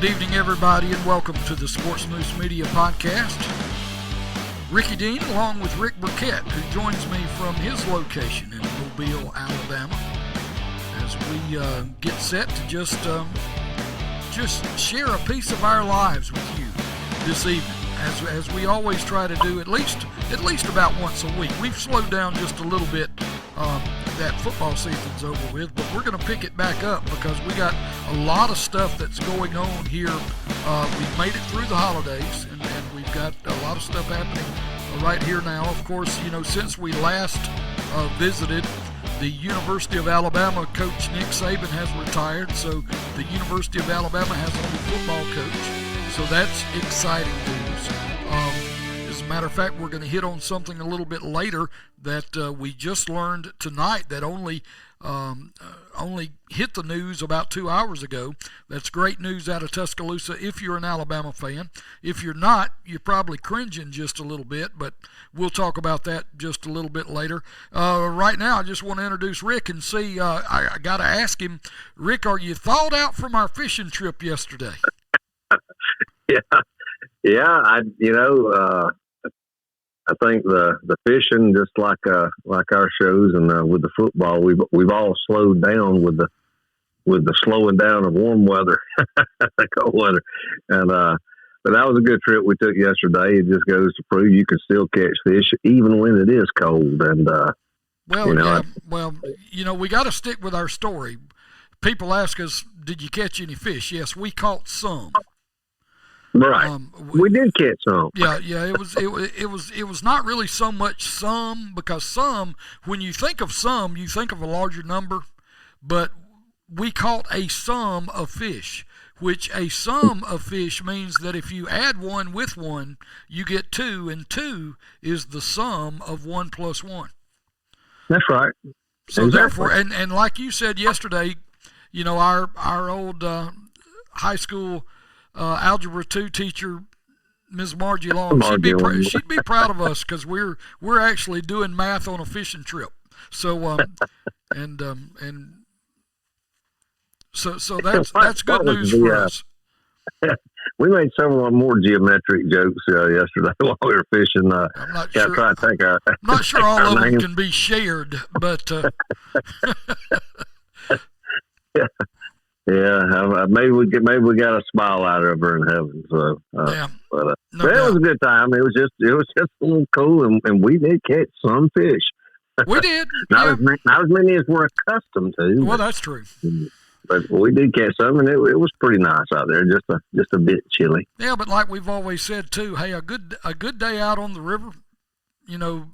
Good evening, everybody, and welcome to the SportzMoose Media Podcast. Ricky Dean, along with Rick Burkette, who joins me from his location in Mobile, Alabama, as we get set to just share a piece of our lives with you this evening, as we always try to do at least about once a week. We've slowed down just a little bit. That football season's over with, but we're going to pick it back up because we got a lot of stuff that's going on here. We've made it through the holidays, and we've got a lot of stuff happening right here now. Of course, you know, since we last visited, the University of Alabama coach Nick Saban has retired, so the University of Alabama has a new football coach, so that's exciting news. As a matter of fact, we're going to hit on something a little bit later that we just learned tonight that only hit the news about 2 hours ago. That's great news out of Tuscaloosa if you're an Alabama fan. If you're not, you're probably cringing just a little bit, but we'll talk about that just a little bit later. Right now, I just want to introduce Rick and see, I got to ask him, Rick, are you thawed out from our fishing trip yesterday? Yeah, I think the fishing, just like our shows and with the football, we've all slowed down with the slowing down of warm weather, cold weather, and but that was a good trip we took yesterday. It just goes to prove you can still catch fish even when it is cold. And we got to stick with our story. People ask us, "Did you catch any fish?" Yes, we caught some. Right, we did catch some. Yeah. It was not really so much some, because some, when you think of some, you think of a larger number, but we caught a sum of fish, which a sum of fish means that if you add one with one, you get two, and two is the sum of 1 plus 1. That's right. So exactly. Therefore, and like you said yesterday, you know, our old high school Algebra 2 teacher, Ms. Margie Long, she'd be proud of us because we're actually doing math on a fishing trip. So so that's good news for us. We made several more geometric jokes yesterday while we were fishing. I'm not sure all of them can be shared, but Yeah, maybe we got a smile out of her in heaven. So, but it was a good time. It was just a little cool, and we did catch some fish. We did. not as many as we're accustomed to. Well, that's true. But we did catch some, and it was pretty nice out there. Just a bit chilly. Yeah, but like we've always said too, hey, a good day out on the river, you know,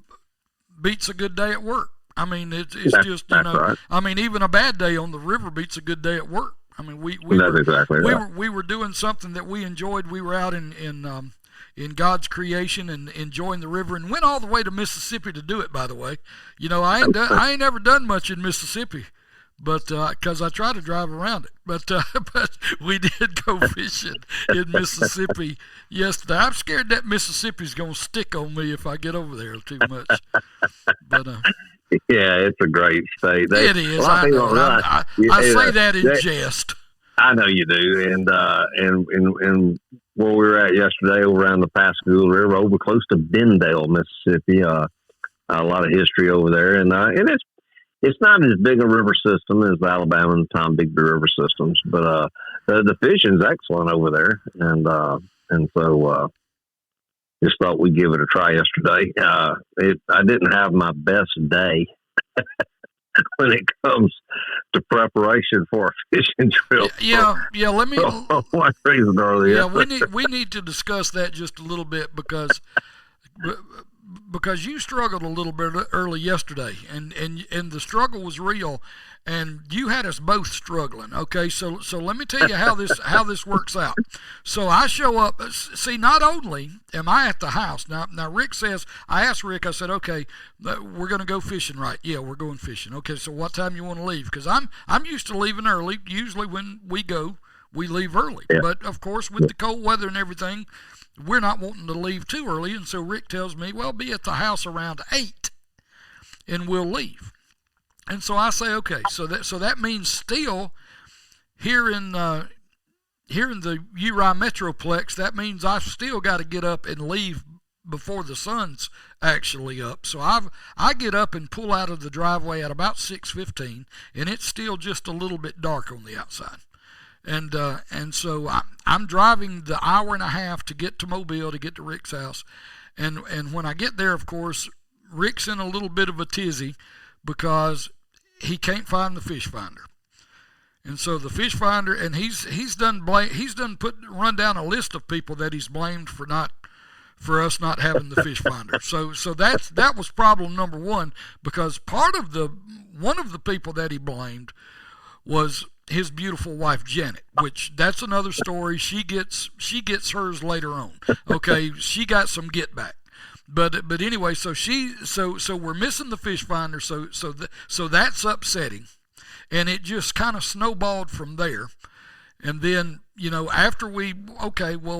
beats a good day at work. I mean, it's just, you know, right. I mean, even a bad day on the river beats a good day at work. I mean, we were doing something that we enjoyed. We were out in God's creation and enjoying the river, and went all the way to Mississippi to do it. By the way, you know, I ain't never done much in Mississippi, but because I try to drive around it. But we did go fishing in Mississippi yesterday. I'm scared that Mississippi's gonna stick on me if I get over there too much. But yeah, it's a great state. It is. I know. I say that in jest. I know you do. And where we were at yesterday, over around the Pascagoula River, over close to Bendale, Mississippi. A lot of history over there, and it's not as big a river system as the Alabama and Tom Bigby river systems, but the fishing's excellent over there, and so. Just thought we'd give it a try yesterday. I didn't have my best day when it comes to preparation for a fishing trip. Yeah. Let me. One reason or the other. Yeah, we need to discuss that just a little bit because you struggled a little bit early yesterday, and the struggle was real, and you had us both struggling. Okay, so let me tell you how this works out. So I show up. See, not only am I at the house now. Rick says, I asked Rick. I said, okay, we're going to go fishing, right? Yeah, we're going fishing. Okay, so what time you want to leave? Because I'm used to leaving early. Usually when we go, we leave early. Yeah. But of course, with the cold weather and everything, we're not wanting to leave too early, and so Rick tells me, well, be at the house around 8, and we'll leave. And so I say, okay, so that means still here in here in the Uri Metroplex, that means I've still got to get up and leave before the sun's actually up. So I get up and pull out of the driveway at about 6:15, and it's still just a little bit dark on the outside. And so I'm driving the hour and a half to get to Mobile, to get to Rick's house. And when I get there, of course, Rick's in a little bit of a tizzy because he can't find the fish finder. And so the fish finder, and he's run down a list of people that he's blamed for us not having the fish finder. So that was problem number one, because one of the people that he blamed was his beautiful wife Janet, which that's another story. She gets hers later on. Okay, she got some get back. But anyway, so we're missing the fish finder. So that's upsetting, and it just kind of snowballed from there. And then, after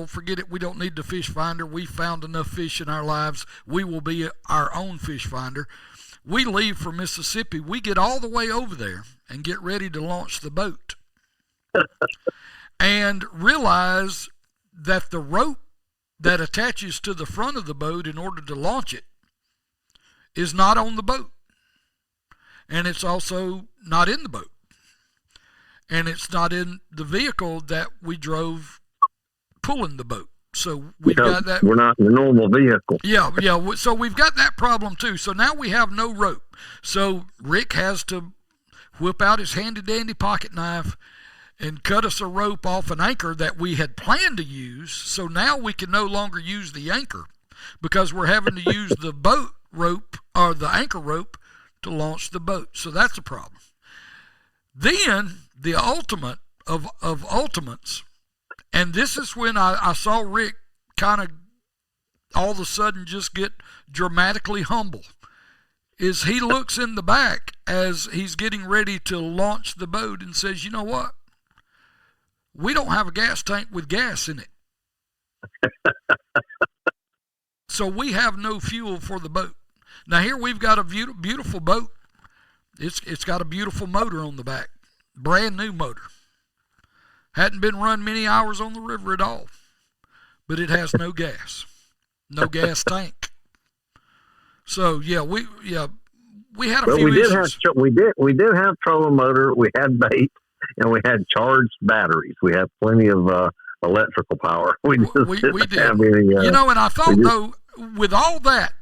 forget it. We don't need the fish finder. We found enough fish in our lives. We will be our own fish finder. We leave for Mississippi. We get all the way over there and get ready to launch the boat and realize that the rope that attaches to the front of the boat in order to launch it is not on the boat. And it's also not in the boat. And it's not in the vehicle that we drove pulling the boat. So we've got that. We're not in the normal vehicle. Yeah. So we've got that problem too. So now we have no rope. So Rick has to whip out his handy-dandy pocket knife and cut us a rope off an anchor that we had planned to use. So now we can no longer use the anchor because we're having to use the boat rope or the anchor rope to launch the boat. So that's a problem. Then the ultimate of ultimates, and this is when I saw Rick kind of all of a sudden just get dramatically humble, is he looks in the back as he's getting ready to launch the boat and says, you know what? We don't have a gas tank with gas in it. So we have no fuel for the boat. Now here we've got a beautiful boat. It's got a beautiful motor on the back. Brand new motor. Hadn't been run many hours on the river at all. But it has no gas. No gas tank. So we had a few issues. We did have trolling motor, we had bait, and we had charged batteries. We had plenty of electrical power. We did. Have any, and I thought though, with all that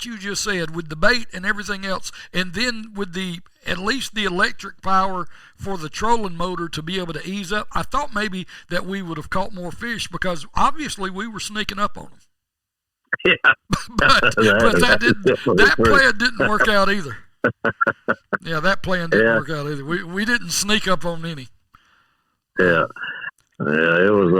you just said, with the bait and everything else, and then with at least the electric power for the trolling motor to be able to ease up, I thought maybe that we would have caught more fish because obviously we were sneaking up on them. Yeah. but that plan didn't work out either. Yeah, that plan didn't work out either. We didn't sneak up on any. Yeah. Yeah, it was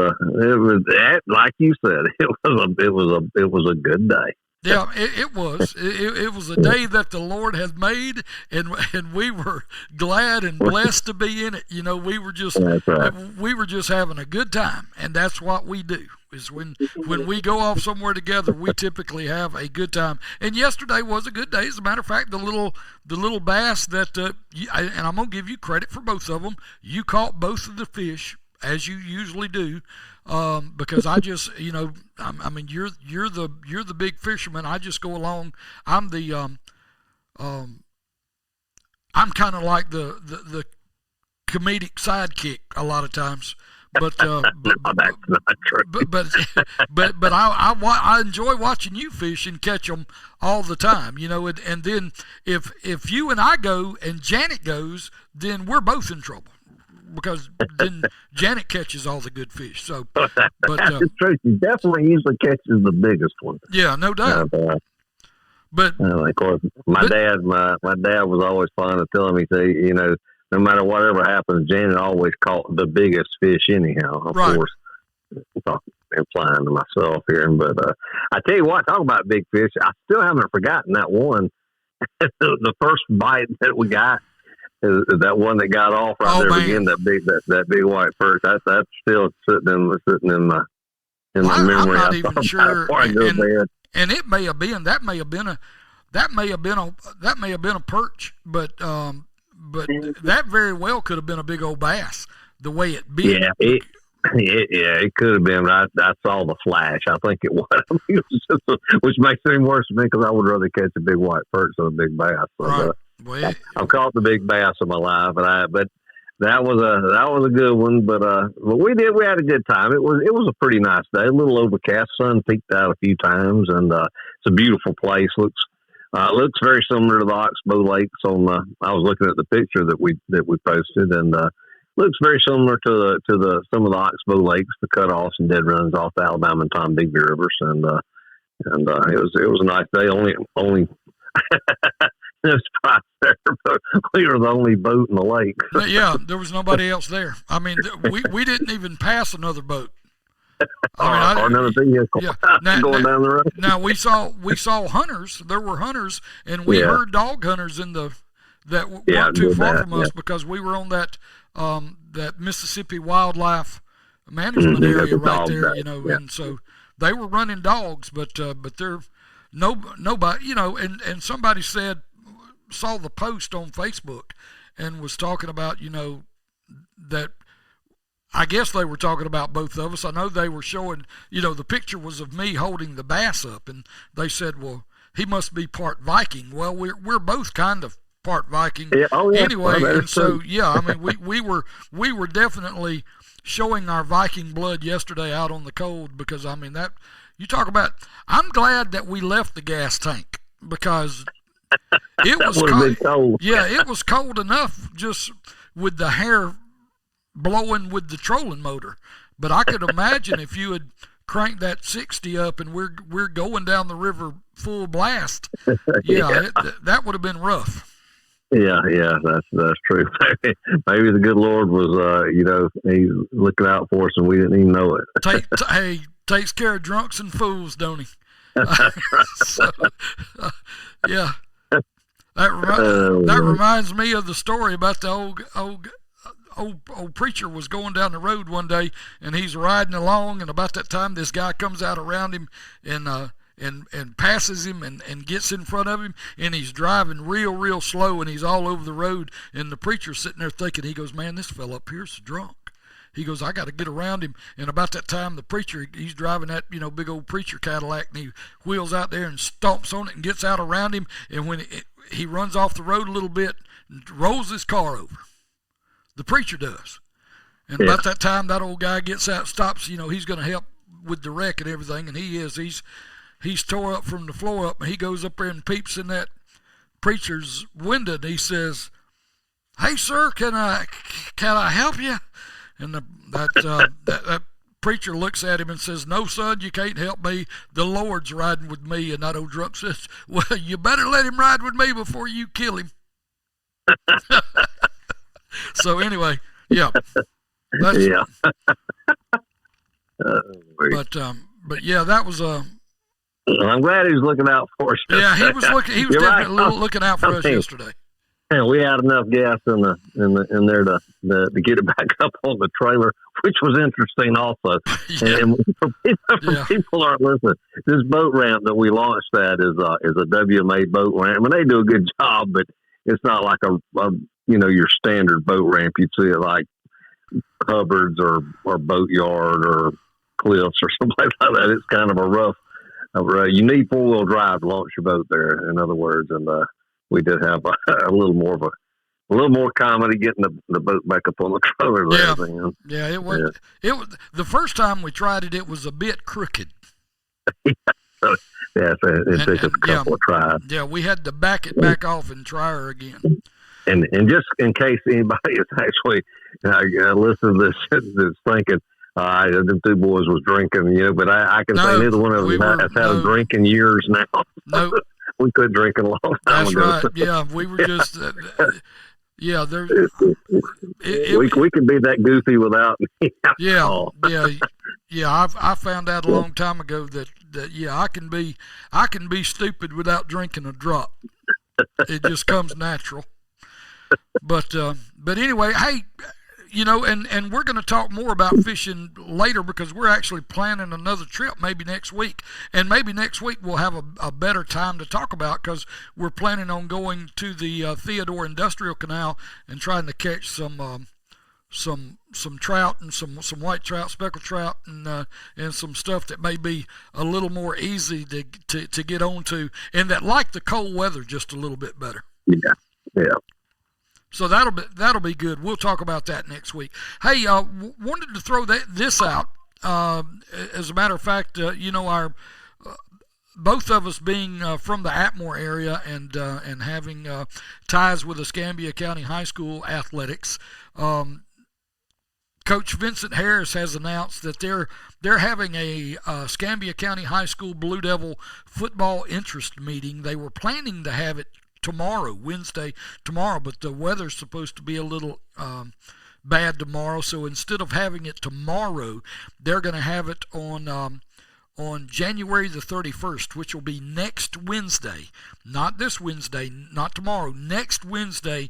like you said, it was a good day. Yeah, it was. It was a day that the Lord has made, and we were glad and blessed to be in it. We were just having a good time, and that's what we do. Is when we go off somewhere together, we typically have a good time. And yesterday was a good day. As a matter of fact, the little bass that and I'm gonna give you credit for both of them. You caught both of the fish as you usually do. Because I just, you're the big fisherman. I just go along. I'm kind of like the comedic sidekick a lot of times. But that's not true. But I enjoy watching you fish and catch them all the time. And then if you and I go and Janet goes, then we're both in trouble. Because then Janet catches all the good fish. So, but that's true. She definitely usually catches the biggest one. Yeah, no doubt. But of course, my dad was always fond of telling me, no matter whatever happens, Janet always caught the biggest fish anyhow. Of course, implying to myself here, but I tell you what, talk about big fish. I still haven't forgotten that one. The first bite that we got. That one that got off right there again, that big white perch. That's still sitting in my memory. I'm not even sure. And it may have been a perch, but that very well could have been a big old bass the way it bit. Yeah, it could have been. I saw the flash. I think it was. It was just which makes it even worse for me because I would rather catch a big white perch than a big bass. So, Right. Well, I've caught the big bass in my life, but that was a good one. But we had a good time. It was a pretty nice day. A little overcast, sun peeked out a few times, and it's a beautiful place. Looks very similar to the Oxbow Lakes. I was looking at the picture that we posted, and looks very similar to some of the Oxbow Lakes, the cutoffs and dead runs off the Alabama and Tom Bigby rivers, and it was a nice day. Only no surprise there, but we were the only boat in the lake. Yeah, there was nobody else there. I mean, we didn't even pass another boat. Or another vehicle going down the road. Now we saw hunters. There were hunters, and we heard dog hunters that weren't too far from us because we were on that Mississippi Wildlife Management area right there, and so they were running dogs, but they're nobody, and somebody saw the post on Facebook and was talking about, that I guess they were talking about both of us. I know they were showing, the picture was of me holding the bass up, and they said, well, he must be part Viking. Well, we're both kind of part Viking anyway, and so I mean we were definitely showing our Viking blood yesterday out on the cold, because I mean that you talk about. I'm glad that we left the gas tank because it was cold. Yeah, it was cold enough just with the hair blowing with the trolling motor, but I could imagine if you had cranked that 60 up and we're going down the river full blast. That would have been rough. Yeah, that's true. Maybe the good Lord was, he's looking out for us and we didn't even know it. Takes care of drunks and fools, don't he? Yeah. That reminds me of the story about the old preacher was going down the road one day, and he's riding along, and about that time this guy comes out around him and passes him and gets in front of him, and he's driving real slow, and he's all over the road, and the preacher's sitting there thinking, he goes, man, this fella up here's drunk. He goes, I got to get around him. And about that time, the preacher, he's driving that, big old preacher Cadillac, and he wheels out there and stomps on it and gets out around him, and when he runs off the road a little bit, rolls his car over. The preacher does. And about that time, that old guy gets out, stops, he's going to help with the wreck and everything, and he's tore up from the floor up, and he goes up there and peeps in that preacher's window, and he says, hey, sir, can I help you? And that preacher looks at him and says, no, son, you can't help me. The Lord's riding with me. And that old drunk says, well, you better let him ride with me before you kill him. So anyway, yeah. But yeah, that was I'm glad he was looking out for us. Yeah, he was definitely looking out for us yesterday. And we had enough gas in there to get it back up on the trailer, which was interesting also. Yeah. And for people aren't listening, this boat ramp that we launched at is a WMA boat ramp. I mean, they do a good job, but it's not like a your standard boat ramp. You'd see it like Hubbard's or Boatyard or Cliffs or something like that. It's kind of a rough. You need 4-wheel drive to launch your boat there. In other words, and we did have a little more comedy getting the boat back up on the trailer. Yeah, it was. It was the first time we tried it. It was a bit crooked. It took a couple of tries. Yeah, we had to back it back off and try her again. And just in case anybody is actually listening to this is thinking, the two boys was drinking, but I can say neither one of them has had a drink in years now. No. We quit drinking a long time ago. That's right. Yeah, we were just. We can be that goofy without. I found out a long time ago that I can be stupid without drinking a drop. It just comes natural. But anyway, hey. And we're going to talk more about fishing later because we're actually planning another trip maybe next week. And maybe next week we'll have a better time to talk about because we're planning on going to the Theodore Industrial Canal and trying to catch some some trout and some white trout, speckled trout, and some stuff that may be a little more easy to get onto, and that like the cold weather just a little bit better. Yeah. So that'll be good. We'll talk about that next week. Hey, wanted to throw this out. As a matter of fact, our both of us being from the Atmore area and having ties with Escambia County High School athletics, Coach Vincent Harris has announced that they're having a Escambia County High School Blue Devil football interest meeting. They were planning to have it Wednesday tomorrow, but the weather's supposed to be a little bad tomorrow, so instead of having it tomorrow, they're going to have it on January the 31st, which will be next Wednesday, not this Wednesday, not tomorrow, next Wednesday,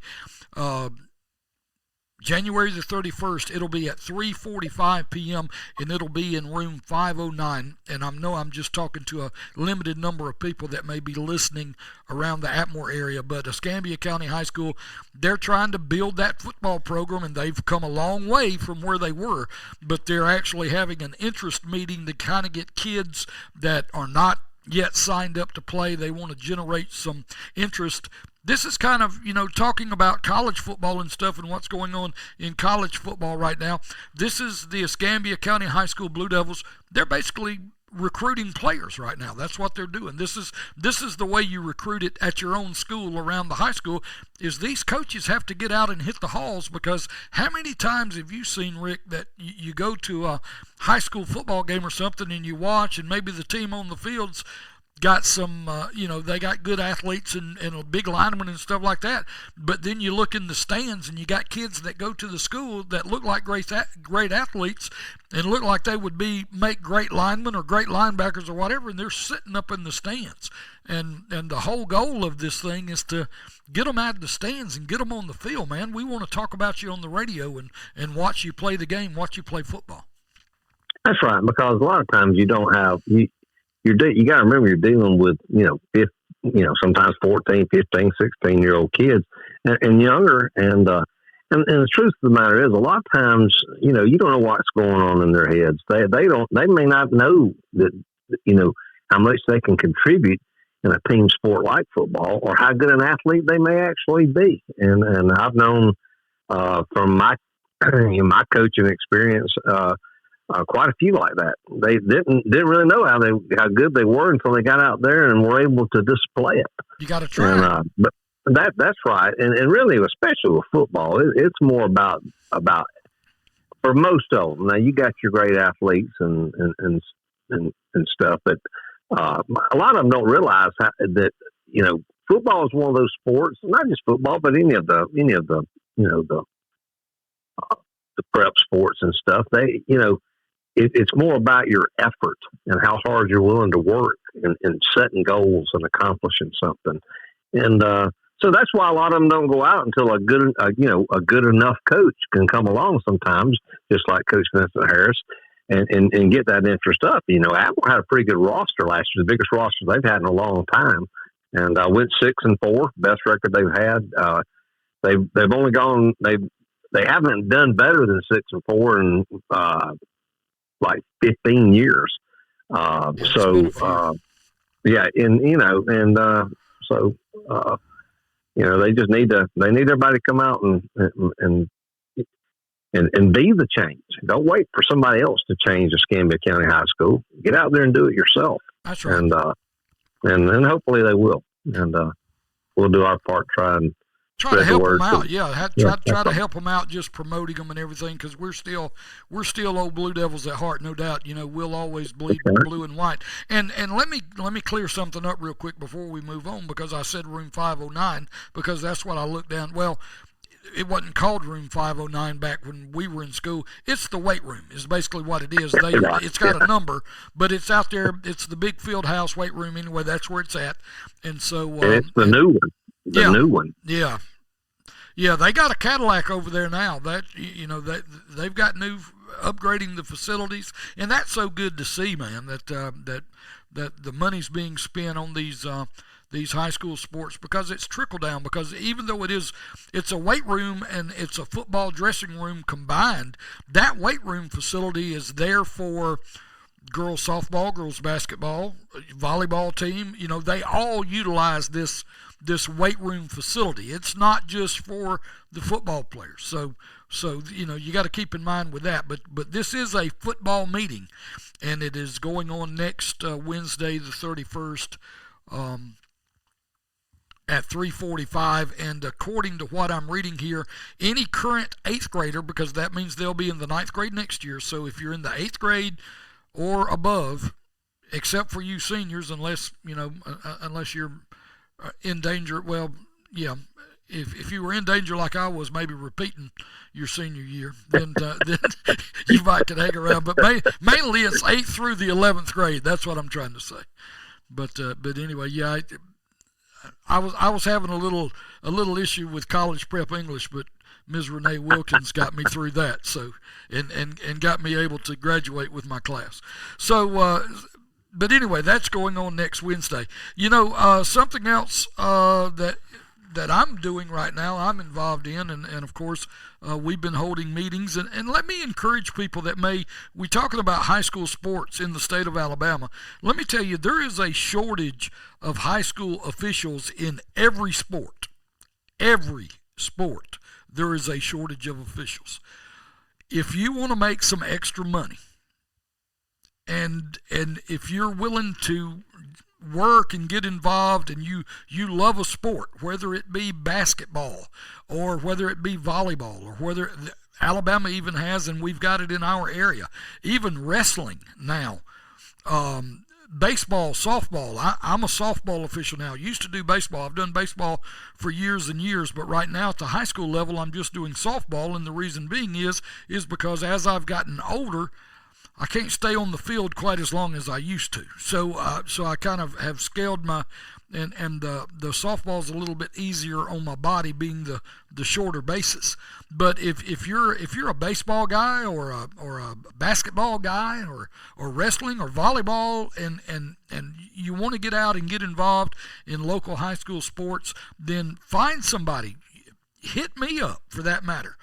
January the 31st. It'll be at 3:45 p.m. and it'll be in room 509. And I know I'm just talking to a limited number of people that may be listening around the Atmore area, but Escambia County High School, they're trying to build that football program, and they've come a long way from where they were. But they're actually having an interest meeting to kind of get kids that are not yet signed up to play. They want to generate some interest. This is kind of, talking about college football and stuff and what's going on in college football right now. This is the Escambia County High School Blue Devils. They're basically recruiting players right now. That's what they're doing. This is the way you recruit it at your own school around the high school, is these coaches have to get out and hit the halls, because how many times have you seen, Rick, that you go to a high school football game or something and you watch, and maybe the team on the field's got some, they got good athletes and a big lineman and stuff like that. But then you look in the stands and you got kids that go to the school that look like great athletes and look like they would make great linemen or great linebackers or whatever, and they're sitting up in the stands. And the whole goal of this thing is to get them out of the stands and get them on the field, man. We want to talk about you on the radio and watch you play the game, watch you play football. That's right, because a lot of times you don't have you got to remember you're dealing with sometimes 14, 15, 16-year-old kids and younger, and the truth of the matter is, a lot of times you don't know what's going on in their heads. They may not know that how much they can contribute in a team sport like football, or how good an athlete they may actually be. And I've known from my my coaching experience. Quite a few like that. They didn't really know how good they were until they got out there and were able to display it. You got to try. But that's right, and really, especially with football, it's more about for most of them. Now you got your great athletes and stuff, but a lot of them don't realize that football is one of those sports. Not just football, but any of the the prep sports and stuff. It's more about your effort and how hard you're willing to work and setting goals and accomplishing something. And so that's why a lot of them don't go out until a good enough coach can come along sometimes, just like Coach Vincent Harris, and get that interest up. Atmore had a pretty good roster last year, the biggest roster they've had in a long time, and went 6-4, best record they've had. They've only gone they haven't done better than 6-4 in like 15 years. They just need everybody to come out and be the change. Don't wait for somebody else to change Escambia County High School. Get out there and do it yourself. That's right. And hopefully they will. And we'll do our part, try to help them out. Try to help them out, just promoting them and everything, because we're still old Blue Devils at heart, no doubt. We'll always bleed blue and white. And let me clear something up real quick before we move on, because I said room 509 because that's what I looked down. Well, it wasn't called room 509 back when we were in school. It's the weight room is basically what it is. It's got a number, but it's out there. It's the big field house weight room anyway. That's where it's at. And so and it's the new one. New one. Yeah. Yeah, they got a Cadillac over there now. That they've got new upgrading the facilities, and that's so good to see, man. That the money's being spent on these these high school sports, because it's trickle down. Because even though it's a weight room and it's a football dressing room combined, that weight room facility is there for girls softball, girls basketball, volleyball team. They all utilize this weight room facility. It's not just for the football players. So you got to keep in mind with that. But this is a football meeting, and it is going on next Wednesday, the 31st, at 3:45. And according to what I'm reading here, any current 8th grader, because that means they'll be in the 9th grade next year. So if you're in the 8th grade or above, except for you seniors, unless you're in danger. Well, yeah. If you were in danger like I was, maybe repeating your senior year, then you might could hang around. But mainly it's 8th through the 11th grade. That's what I'm trying to say. But anyway, yeah, I was having a little issue with college prep English, but Ms. Renee Wilkins got me through that. So and got me able to graduate with my class. So. But anyway, that's going on next Wednesday. Something else that I'm doing right now, I'm involved in, and of course, we've been holding meetings. And let me encourage people that we're talking about high school sports in the state of Alabama. Let me tell you, there is a shortage of high school officials in every sport. Every sport, there is a shortage of officials. If you want to make some extra money, and if you're willing to work and get involved, and you love a sport, whether it be basketball or whether it be volleyball, or whether Alabama even has, and we've got it in our area, even wrestling now, baseball, softball. I'm a softball official now. Used to do baseball. I've done baseball for years and years, but right now at the high school level, I'm just doing softball, and the reason being is because as I've gotten older, I can't stay on the field quite as long as I used to. So I kind of have scaled my, and the softball's a little bit easier on my body, being the shorter bases. But if you're a baseball guy or a basketball guy or wrestling or volleyball, and you want to get out and get involved in local high school sports, then find somebody. Hit me up, for that matter.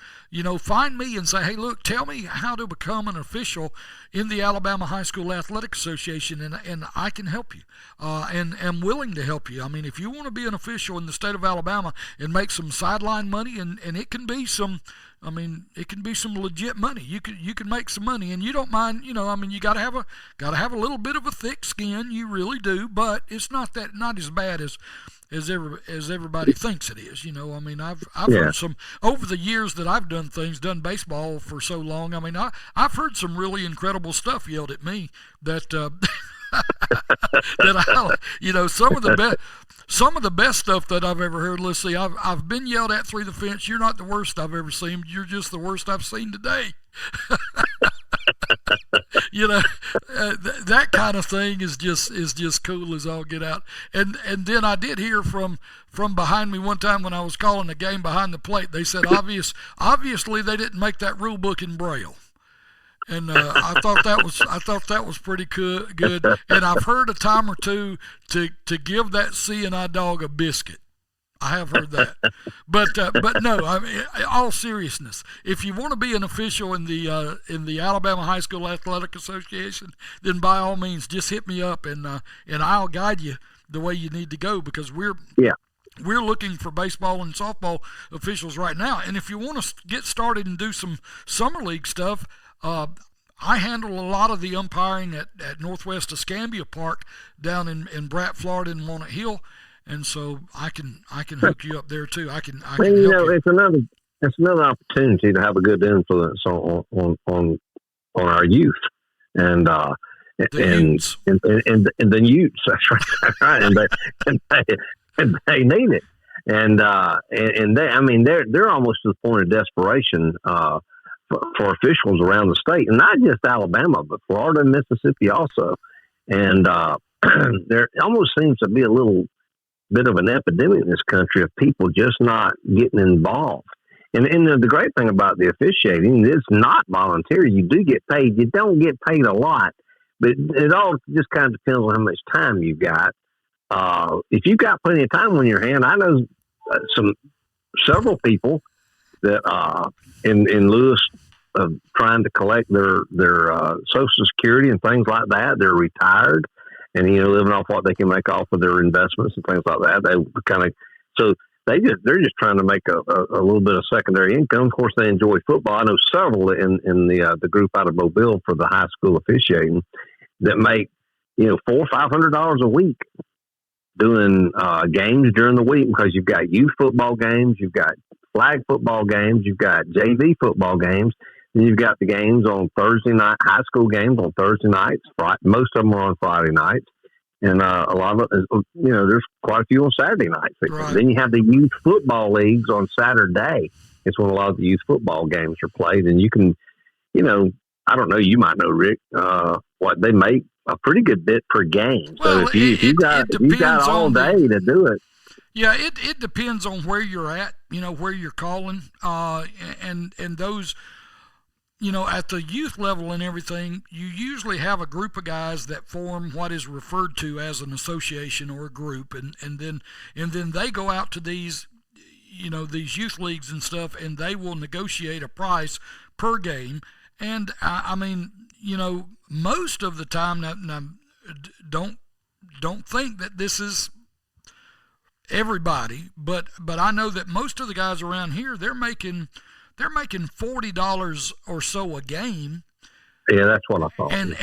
Find me and say, hey, look, tell me how to become an official in the Alabama High School Athletic Association, and I can help you, and am willing to help you. I mean, if you want to be an official in the state of Alabama and make some sideline money, and it can be some, it can be some legit money. You can make some money, and you don't mind. You got to have a little bit of a thick skin. You really do, but it's not as bad as everybody thinks it is. I've heard some over the years that I've done baseball for so long. I've heard some really incredible stuff yelled at me that some of the best stuff that I've ever heard. Let's see, I've been yelled at through the fence. You're not the worst I've ever seen. You're just the worst I've seen today. That kind of thing is just cool as all get out. And then I did hear from behind me one time when I was calling a game behind the plate. They said obviously they didn't make that rule book in Braille. And I thought that was pretty good. And I've heard a time or two to give that C&I dog a biscuit. I have heard that, but no. In all seriousness, if you want to be an official in the Alabama High School Athletic Association, then by all means, just hit me up, and I'll guide you the way you need to go, because we're looking for baseball and softball officials right now. And if you want to get started and do some summer league stuff, I handle a lot of the umpiring at Northwest Escambia Park down in Bratt, Florida, in Walnut Hill. And so I can hook you up there too. I can help you. It's another opportunity to have a good influence on our youth and the youths. The youths. That's right. And they need it. And they're almost to the point of desperation for officials around the state, and not just Alabama, but Florida and Mississippi also. And there almost seems to be a little bit of an epidemic in this country of people just not getting involved. And the great thing about the officiating, it's not voluntary. You do get paid. You don't get paid a lot, but it all just kind of depends on how much time you got. if you've got plenty of time on your hand, I know several people that in Lewis trying to collect their Social Security and things like that. They're retired and living off what they can make off of their investments and things like that. They kind of they're just trying to make a little bit of secondary income. Of course, they enjoy football. I know several in the group out of Mobile for the high school officiating that make $400 or $500 a week doing games during the week, because you've got youth football games, you've got flag football games, you've got JV football games, and you've got the games on Thursday night, high school games on Thursday nights. Most of them are on Friday nights. And a lot of it, there's quite a few on Saturday nights. Right. Then you have the youth football leagues on Saturday. It's when a lot of the youth football games are played. And you can, I don't know, you might know, Rick, what they make a pretty good bit per game. Well, so if you got all day to do it. Yeah, it depends on where you're at, where you're calling. And those, at the youth level and everything, you usually have a group of guys that form what is referred to as an association or a group, and then they go out to these, these youth leagues and stuff, and they will negotiate a price per game. And most of the time, now don't think that this is everybody, but I know that most of the guys around here, they're making $40 or so a game. Yeah, that's what I thought. And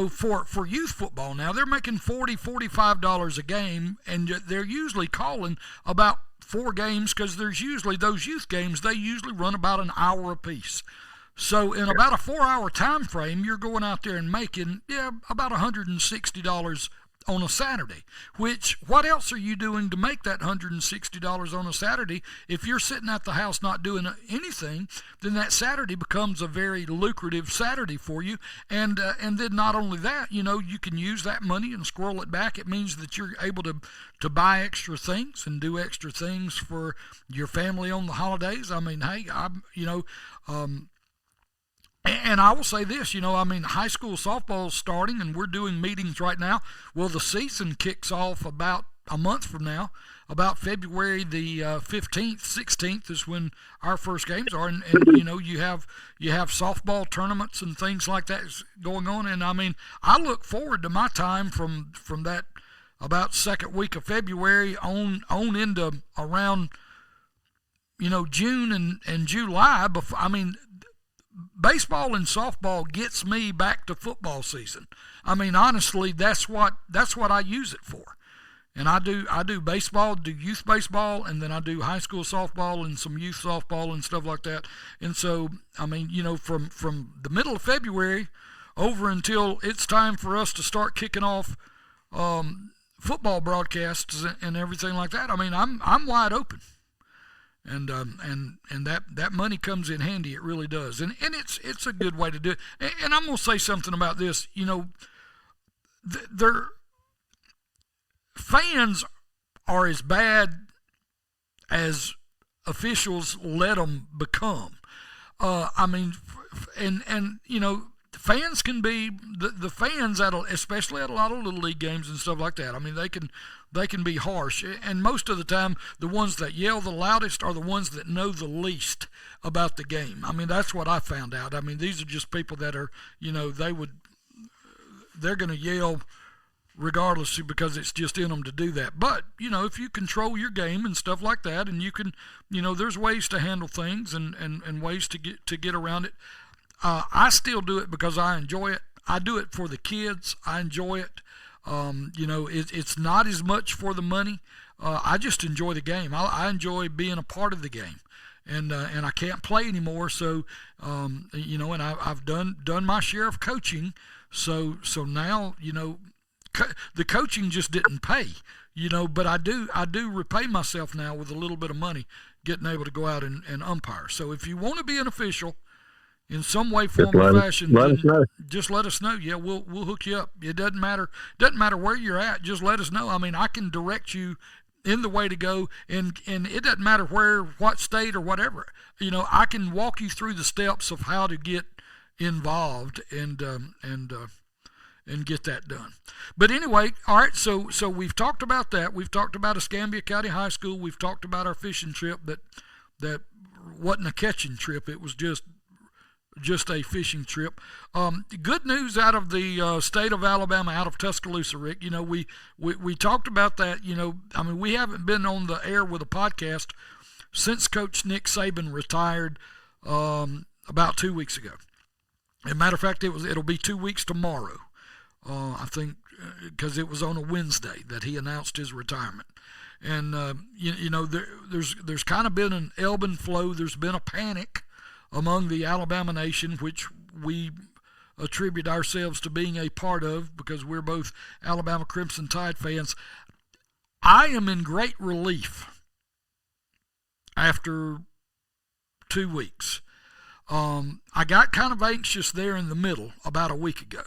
for youth football now, they're making $45 a game, and they're usually calling about 4 games, because there's usually those youth games, they usually run about an hour apiece. So in about a 4-hour time frame, you're going out there and making about $160 on a Saturday. Which, what else are you doing to make that $160 on a Saturday? If you're sitting at the house not doing anything, then that Saturday becomes a very lucrative Saturday for you. And then not only that, you can use that money and squirrel it back. It means that you're able to buy extra things and do extra things for your family on the holidays. I mean, hey, and I will say this, high school softball is starting, and we're doing meetings right now. Well, the season kicks off about a month from now. About February the 15th, 16th is when our first games are, and you have softball tournaments and things like that going on. And I look forward to my time from that about second week of February on into around June and July. Baseball and softball gets me back to football season. Honestly, that's what I use it for. And I do baseball, do youth baseball, and then I do high school softball and some youth softball and stuff like that. And so, from the middle of February over until it's time for us to start kicking off football broadcasts and everything like that, I'm wide open. And that money comes in handy. It really does, and it's a good way to do it. And I'm gonna say something about this. Their fans are as bad as officials let them become. Fans can be the fans especially at a lot of little league games and stuff like that. They can be harsh, and most of the time the ones that yell the loudest are the ones that know the least about the game. That's what I found out. These are just people that are, they're going to yell regardless, because it's just in them to do that. But if you control your game and stuff like that, and you can, there's ways to handle things and ways to get around it. I still do it because I enjoy it. I do it for the kids. I enjoy it. It's not as much for the money. I just enjoy the game. I enjoy being a part of the game, and I can't play anymore. So, and I've done my share of coaching. So now, the coaching just didn't pay, but I do repay myself now with a little bit of money, getting able to go out and umpire. So if you want to be an official in some way, form, or fashion, just let us know. Yeah, we'll hook you up. It doesn't matter where you're at. Just let us know. I can direct you in the way to go, and it doesn't matter what state or whatever. I can walk you through the steps of how to get involved, and and get that done. But anyway, all right, so we've talked about that. We've talked about Escambia County High School. We've talked about our fishing trip that wasn't a catching trip. It was just a fishing trip. Good news out of the state of Alabama, out of Tuscaloosa, Rick. We talked about that. We haven't been on the air with a podcast since Coach Nick Saban retired about 2 weeks ago. As a matter of fact, it'll be 2 weeks tomorrow. I think because it was on a Wednesday that he announced his retirement. And there's kind of been an ebb and flow. There's been a panic among the Alabama nation, which we attribute ourselves to being a part of because we're both Alabama Crimson Tide fans. I am in great relief after 2 weeks. I got kind of anxious there in the middle about a week ago,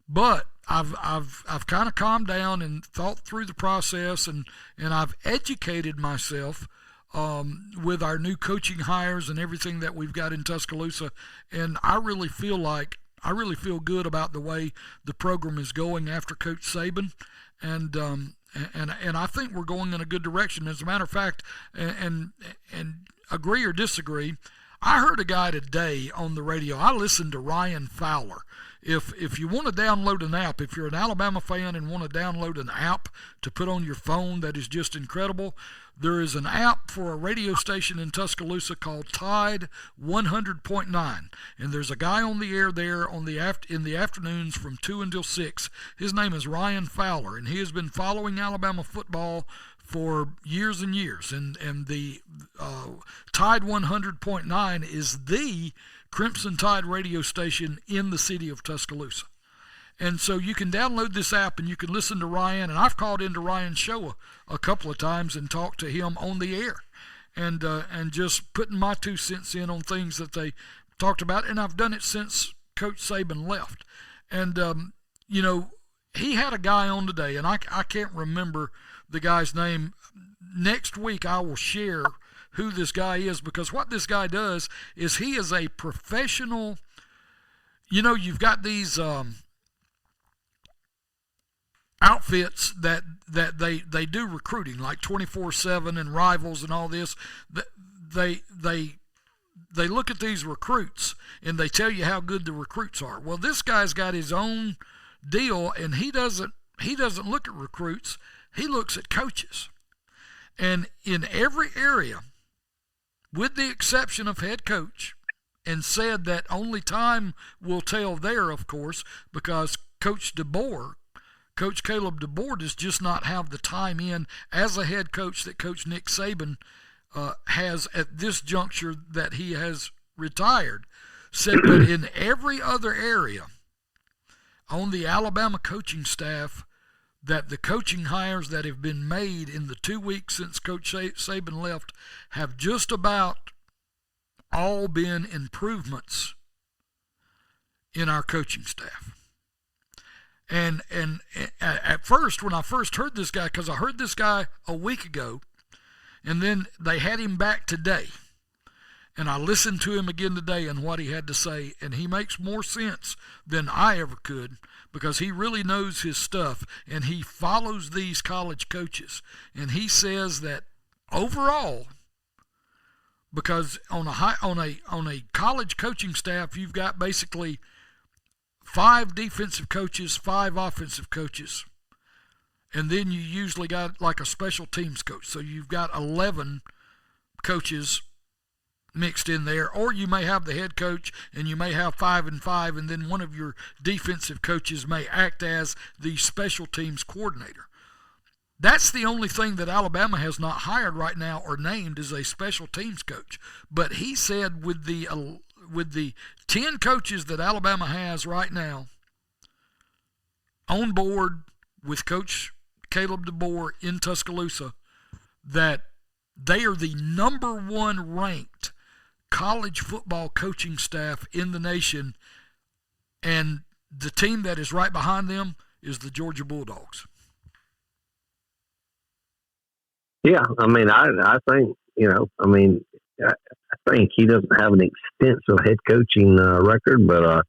but I've kind of calmed down and thought through the process, and I've educated myself with our new coaching hires and everything that we've got in Tuscaloosa, and I really feel good about the way the program is going after Coach Saban, and I think we're going in a good direction. As a matter of fact, and agree or disagree, I heard a guy today on the radio. I listened to Ryan Fowler. If you want to download an app, if you're an Alabama fan and want to download an app to put on your phone that is just incredible, there is an app for a radio station in Tuscaloosa called Tide 100.9, and there's a guy on the air there in the afternoons from 2 until 6. His name is Ryan Fowler, and he has been following Alabama football for years and years, and the Tide 100.9 is the Crimson Tide radio station in the city of Tuscaloosa. And so you can download this app and you can listen to Ryan, and I've called into Ryan's show a couple of times and talked to him on the air, and just putting my 2 cents in on things that they talked about, and I've done it since Coach Saban left. And he had a guy on today, and I can't remember the guy's name. Next week I will share who this guy is, because what this guy does is he is a professional. You've got these outfits that they do recruiting, like 24/7 and Rivals and all this. They look at these recruits and they tell you how good the recruits are. Well, this guy's got his own deal, and he doesn't look at recruits. He looks at coaches. And in every area, with the exception of head coach, and said that only time will tell there, of course, because Coach Caleb DeBoer does just not have the time in as a head coach that Coach Nick Saban has at this juncture that he has retired. Said that in every other area on the Alabama coaching staff, that the coaching hires that have been made in the 2 weeks since Coach Saban left have just about all been improvements in our coaching staff. And at first, when I first heard this guy, because I heard this guy a week ago, and then they had him back today, and I listened to him again today and what he had to say, and he makes more sense than I ever could, because he really knows his stuff, and he follows these college coaches. And he says that overall, because on a college coaching staff, you've got basically 5 defensive coaches, 5 offensive coaches, and then you usually got like a special teams coach. So you've got 11 coaches mixed in there, or you may have the head coach and you may have 5 and 5, and then one of your defensive coaches may act as the special teams coordinator. That's the only thing that Alabama has not hired right now or named as a special teams coach. But he said with the 10 coaches that Alabama has right now on board with Coach Caleb DeBoer in Tuscaloosa, that they are the number 1 ranked college football coaching staff in the nation, and the team that is right behind them is the Georgia Bulldogs. Yeah, I mean, I think, I think he doesn't have an extensive head coaching record, but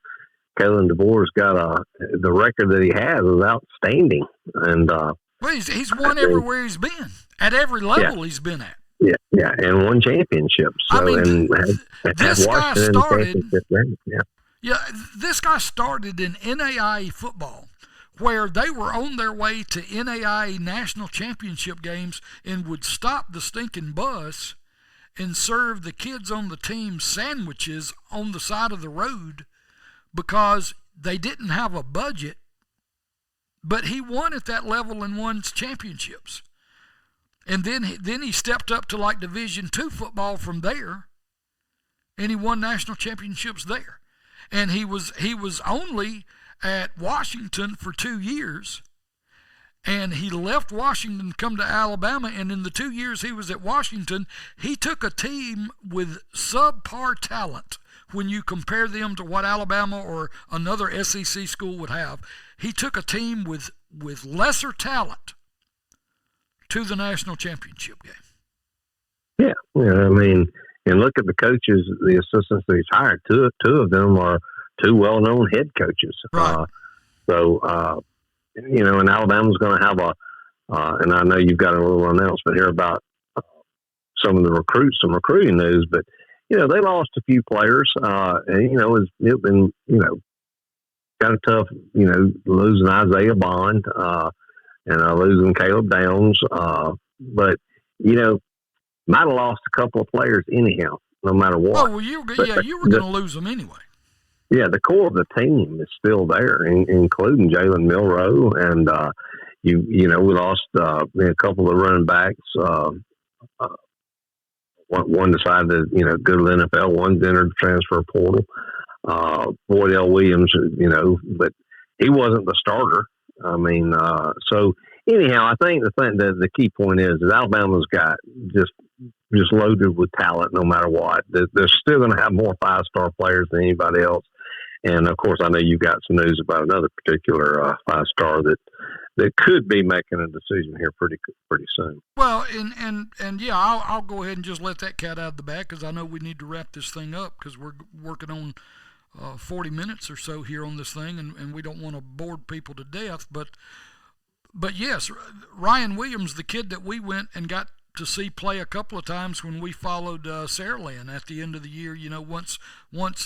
Kalen DeBoer's got the record that he has is outstanding, and well, he's won everywhere he's been, at every level he's been at. Yeah, and won championships. So, I mean, this guy started. Yeah, this guy started in NAIA football, where they were on their way to NAIA national championship games and would stop the stinking bus and serve the kids on the team sandwiches on the side of the road because they didn't have a budget. But he won at that level and won championships. And then he stepped up to like Division II football from there, and he won national championships there. And he was only at Washington for 2 years, and he left Washington to come to Alabama, and in the 2 years he was at Washington, he took a team with subpar talent when you compare them to what Alabama or another SEC school would have. He took a team with lesser talent to the national championship game. Yeah, I mean, and look at the coaches, the assistants that he's hired. Two of them are two well-known head coaches. Right. And Alabama's going to have and I know you've got a little announcement here about some of the recruits, some recruiting news, but, they lost a few players, and, it's been, kind of tough, losing Isaiah Bond, and losing Caleb Downs, but, might have lost a couple of players anyhow, no matter what. Oh, well, you were going to lose them anyway. Yeah, the core of the team is still there, including Jalen Milroe, and we lost a couple of running backs. One decided to go to the NFL. One's entered the transfer portal. Boyd L. Williams, but he wasn't the starter. I mean, so anyhow, I think the key point is that Alabama's got just loaded with talent, no matter what. They're still going to have more 5-star players than anybody else. And of course, I know you've got some news about another particular 5-star that could be making a decision here pretty soon. Well, and yeah, I'll go ahead and just let that cat out of the bag because I know we need to wrap this thing up because we're working on 40 minutes or so here on this thing, and we don't want to bore people to death. But yes, Ryan Williams, the kid that we went and got to see play a couple of times when we followed Saraland at the end of the year. Once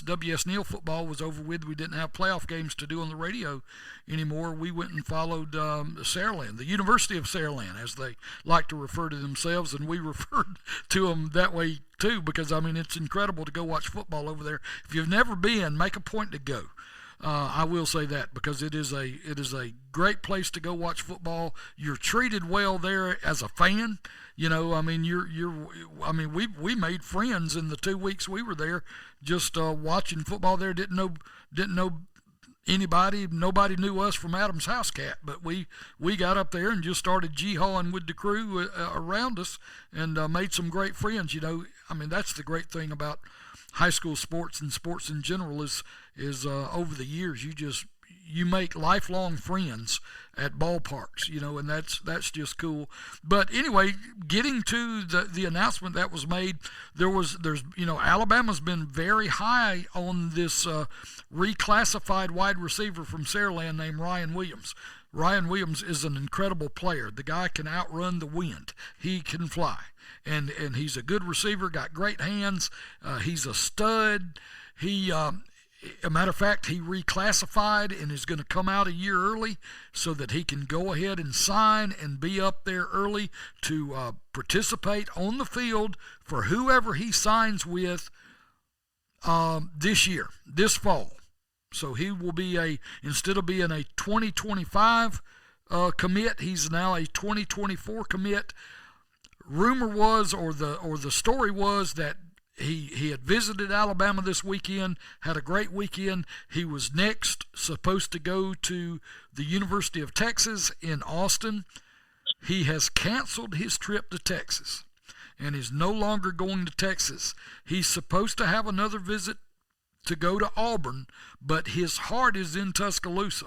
W.S. Neal football was over with, we didn't have playoff games to do on the radio anymore. We went and followed Saraland, the University of Saraland, as they like to refer to themselves, and we referred to them that way too because, I mean, it's incredible to go watch football over there. If you've never been, make a point to go. I will say that because it is a great place to go watch football. You're treated well there as a fan. I mean, we made friends in the 2 weeks we were there, just watching football there. Didn't know anybody. Nobody knew us from Adam's House Cat, but we got up there and just started jee-hawing with the crew around us and made some great friends. I mean, that's the great thing about high school sports and sports in general is over the years you make lifelong friends at ballparks, and that's just cool. But anyway, getting to the announcement that was made, there's Alabama's been very high on this reclassified wide receiver from Saraland named Ryan Williams. Ryan Williams is an incredible player. The guy can outrun the wind. He can fly. And he's a good receiver, got great hands. He's a stud. A matter of fact, he reclassified and is going to come out a year early so that he can go ahead and sign and be up there early to participate on the field for whoever he signs with this fall. So he will be instead of being a 2025 commit, he's now a 2024 commit. Rumor was, or the story was, that he had visited Alabama this weekend, had a great weekend. He was next supposed to go to the University of Texas in Austin. He has canceled his trip to Texas and is no longer going to Texas. He's supposed to have another visit to go to Auburn, but his heart is in Tuscaloosa.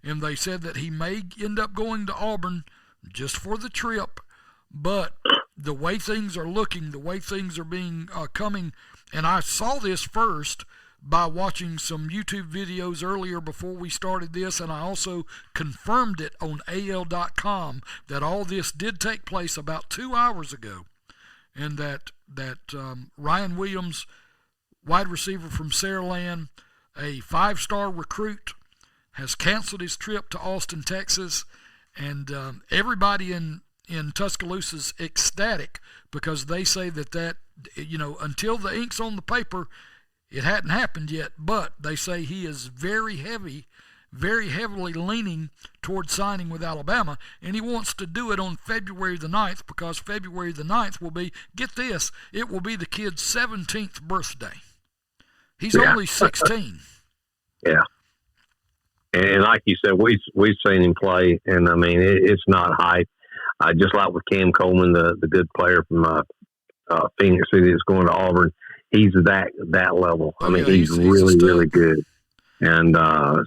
And they said that he may end up going to Auburn just for the trip. But the way things are looking, the way things are being coming, and I saw this first, by watching some YouTube videos earlier before we started this, and I also confirmed it on AL.com that all this did take place about 2 hours ago, and that Ryan Williams, wide receiver from Saraland, a 5-star recruit, has canceled his trip to Austin, Texas, and everybody in Tuscaloosa is ecstatic because they say that until the ink's on the paper, it hadn't happened yet, but they say he is very heavily leaning towards signing with Alabama, and he wants to do it on February the 9th because February the 9th will be, get this, it will be the kid's 17th birthday. He's only 16. Yeah. And like you said, we've seen him play, and I mean it's not hype. Just like with Cam Coleman, the good player from Phoenix City that's going to Auburn, he's that level. I mean, he's really good. And and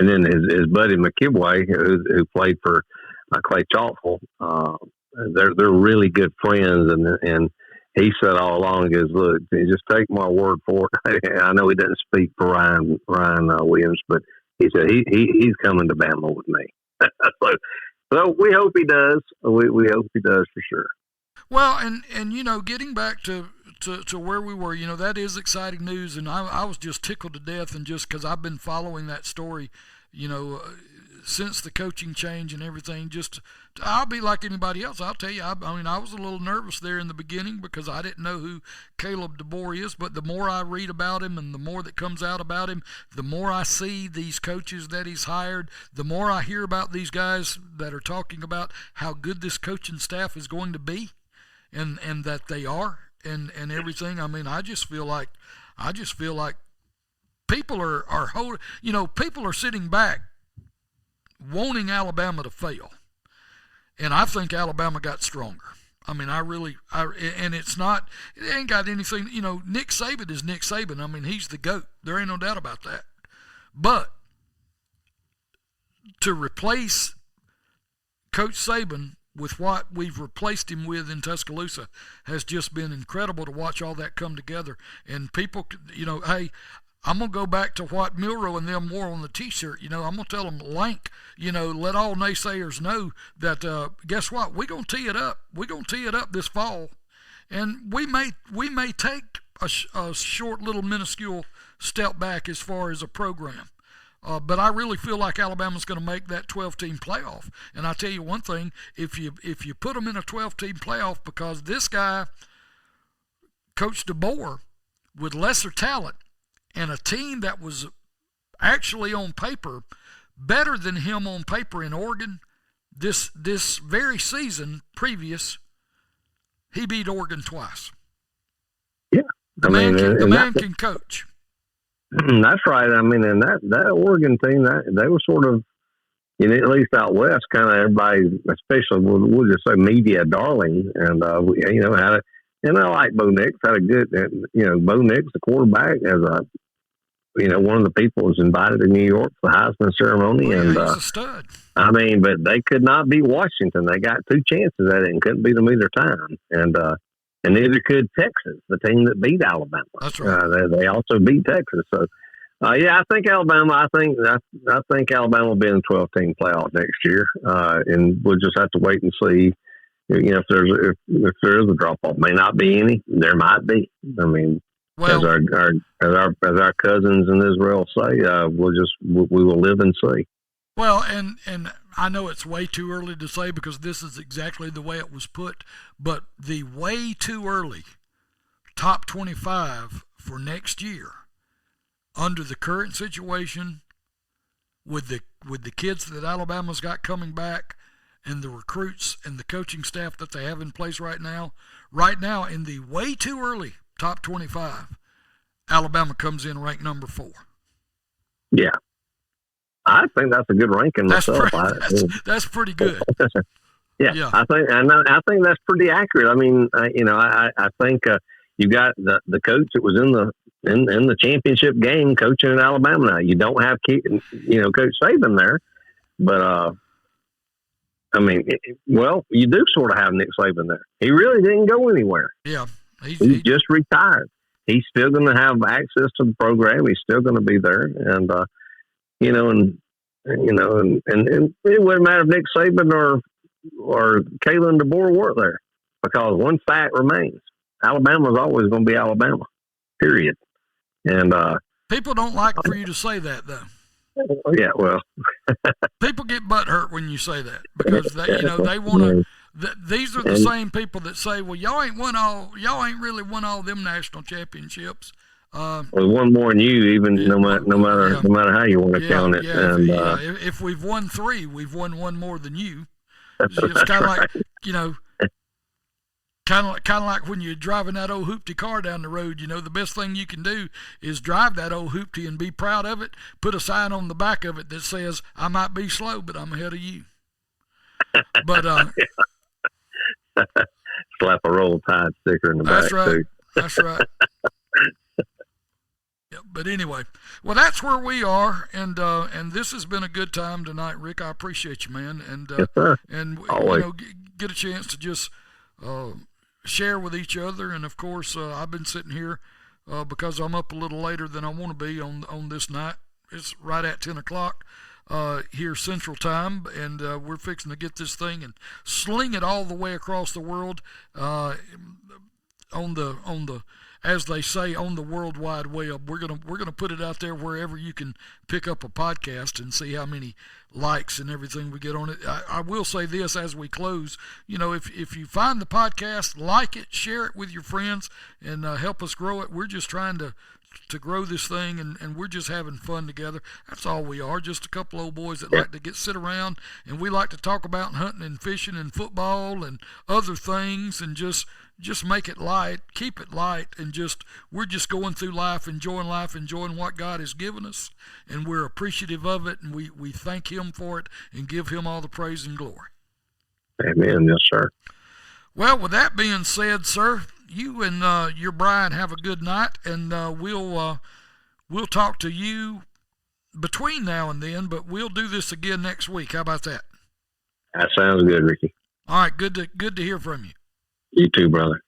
then his buddy McKibway, who played for Clay Chalkful, they're really good friends, and he said all along is, look, just take my word for it. I know he doesn't speak for Ryan Williams, but he said he's coming to Bama with me. so we hope he does. We hope he does for sure. Well, and getting back to where we were, that is exciting news, and I was just tickled to death, and just because I've been following that story, since the coaching change and everything. I'll be like anybody else. I'll tell you, I was a little nervous there in the beginning because I didn't know who Caleb DeBoer is, but the more I read about him and the more that comes out about him, the more I see these coaches that he's hired, the more I hear about these guys that are talking about how good this coaching staff is going to be and that they are and everything. I mean, I just feel like people are holding, people are sitting back wanting Alabama to fail. And I think Alabama got stronger. I mean, and it ain't got anything, Nick Saban is Nick Saban. I mean, he's the GOAT. There ain't no doubt about that. But to replace Coach Saban with what we've replaced him with in Tuscaloosa has just been incredible to watch all that come together. And people, hey, I'm going to go back to what Milroe and them wore on the T-shirt. I'm going to tell them, Lank, let all naysayers know that, guess what? We're going to tee it up. We're going to tee it up this fall. And we may take a short little minuscule step back as far as a program. But I really feel like Alabama's going to make that 12-team playoff. And I tell you one thing, if you put them in a 12-team playoff, because this guy, Coach DeBoer, with lesser talent, and a team that was actually on paper better than him on paper in Oregon, this very season previous, he beat Oregon twice. Yeah. The man can coach. That's right. I mean, and that Oregon team, they were sort of, at least out west, kind of everybody, especially we'll just say media darling, and had a. And I like Bo Nix. Had a good, Bo Nix, the quarterback, as one of the people was invited to New York for the Heisman ceremony, and he's a stud. I mean, but they could not beat Washington. They got 2 chances at it and couldn't beat them either time. And neither could Texas, the team that beat Alabama. That's right. They also beat Texas. So, I think Alabama. I think Alabama will be in the 12-team playoff next year, and we'll just have to wait and see. If there is a drop off, may not be any. There might be. I mean, as our cousins in Israel say, we will live and see. Well, and I know it's way too early to say because this is exactly the way it was put, but the way too early top 25 for next year under the current situation with the kids that Alabama's got coming back, and the recruits and the coaching staff that they have in place right now in the way too early top 25, Alabama comes in ranked number 4. Yeah. I think that's a good ranking myself. That's pretty good. Yeah. I think that's pretty accurate. I mean, I think you got the coach that was in the championship game coaching in Alabama now. You don't have Coach Saban there, but I mean, you do sort of have Nick Saban there. He really didn't go anywhere. Yeah. He just retired. he's still going to have access to the program. He's still going to be there, and you know, and it wouldn't matter if Nick Saban or Kalen DeBoer weren't there, because one fact remains: Alabama's always going to be Alabama. Period. And people don't like for you to say that, though. Yeah, well, people get butthurt when you say that, because they want to. These are the same people that say, "Well, y'all ain't really won all them national championships." Well, one more than you, even no matter how you want to count it. Yeah, and if we've won 3, we've won one more than you. It's kind of like, kind of like when you're driving that old hoopty car down the road. The best thing you can do is drive that old hoopty and be proud of it. Put a sign on the back of it that says, "I might be slow, but I'm ahead of you." But slap a Roll Tide sticker in the back. That's right. Yeah, but anyway, well, that's where we are, and this has been a good time tonight, Rick. I appreciate you, man, and yes, and always. Get a chance to just share with each other. And of course, I've been sitting here because I'm up a little later than I want to be on this night. It's right at 10 o'clock here Central Time, and we're fixing to get this thing and sling it all the way across the world on the as they say, on the World Wide Web. We're gonna put it out there wherever you can pick up a podcast and see how many likes and everything we get on it. I will say this as we close. If you find the podcast, like it, share it with your friends, and help us grow it. We're just trying to grow this thing, and we're just having fun together. That's all we are, just a couple old boys that like to sit around, and we like to talk about hunting and fishing and football and other things, and just make it light, keep it light, and we're just going through life, enjoying what God has given us, and we're appreciative of it, and we thank Him for it and give Him all the praise and glory. Amen. Yes, sir. Well, with that being said, sir, you and your bride have a good night, and we'll talk to you between now and then, but we'll do this again next week. How about that? That sounds good, Ricky. All right, good to hear from you. You too, brother.